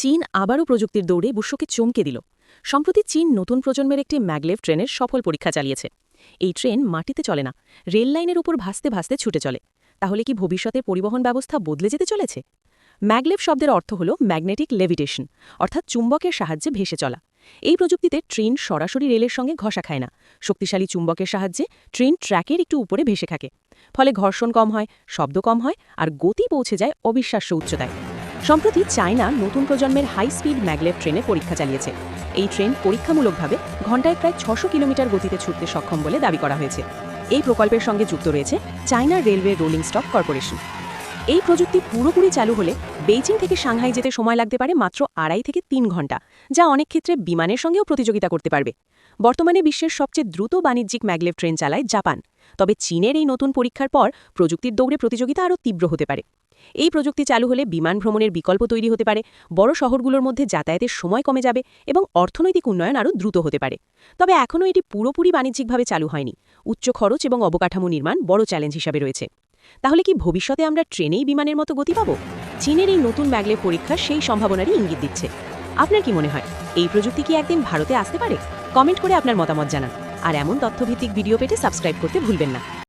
চীন আবারও প্রযুক্তির দৌড়ে বিশ্বকে চমকে দিল। সম্প্রতি চীন নতুন প্রজন্মের একটি ম্যাগলেভ ট্রেনের সফল পরীক্ষা চালিয়েছে। এই ট্রেন মাটিতে চলে না, রেল লাইনের উপর ভাসতে ভাসতে ছুটে চলে। তাহলে কি ভবিষ্যতের পরিবহন ব্যবস্থা বদলে যেতে চলেছে? ম্যাগলেভ শব্দের অর্থ হল ম্যাগনেটিক লেভিটেশন, অর্থাৎ চুম্বকের সাহায্যে ভেসে চলা। এই প্রযুক্তিতে ট্রেন সরাসরি রেলের সঙ্গে ঘষা খায় না, শক্তিশালী চুম্বকের সাহায্যে ট্রেন ট্র্যাকের একটু উপরে ভেসে থাকে। ফলে ঘর্ষণ কম হয়, শব্দ কম হয়, আর গতি পৌঁছে যায় অবিশ্বাস্য উচ্চতায়। সম্প্রতি চায়না নতুন প্রজন্মের হাই স্পিড ম্যাগলেভ ট্রেনের পরীক্ষা চালিয়েছে। এই ট্রেন পরীক্ষামূলকভাবে ঘণ্টায় প্রায় ৬০০ কিলোমিটার গতিতে ছুটতে সক্ষম বলে দাবি করা হয়েছে। এই প্রকল্পের সঙ্গে যুক্ত রয়েছে China railway rolling stock corporation. এই প্রযুক্তি পুরোপুরি চালু হলে বেইজিং থেকে সাংহাই যেতে সময় লাগতে পারে মাত্র ২.৫ থেকে ৩ ঘণ্টা, যা অনেক ক্ষেত্রে বিমানের সঙ্গেও প্রতিযোগিতা করতে পারবে। বর্তমানে বিশ্বের সবচেয়ে দ্রুত বাণিজ্যিক ম্যাগলেভ ট্রেন চালায় জাপান। তবে চীনের এই নতুন পরীক্ষার পর প্রযুক্তির দৌড়ে প্রতিযোগিতা আরও তীব্র হতে পারে। এই প্রযুক্তি চালু হলে বিমান ভ্রমণের বিকল্প তৈরি হতে পারে, বড় শহরগুলোর মধ্যে যাতায়াতের সময় কমে যাবে এবং অর্থনৈতিক উন্নয়ন আরও দ্রুত হতে পারে। তবে এখনও এটি পুরোপুরি বাণিজ্যিকভাবে চালু হয়নি। উচ্চ খরচ এবং অবকাঠামো নির্মাণ বড় চ্যালেঞ্জ হিসাবে রয়েছে। তাহলে কি ভবিষ্যতে আমরা ট্রেনেই বিমানের মতো গতি পাব? চীনের এই নতুন ম্যাগলেভ পরীক্ষা সেই সম্ভাবনারই ইঙ্গিত দিচ্ছে। আপনার কি মনে হয়, এই প্রযুক্তি কি একদিন ভারতে আসতে পারে? কমেন্ট করে আপনার মতামত জানান। আর এমন তথ্যভিত্তিক ভিডিও পেতে সাবস্ক্রাইব করতে ভুলবেন না।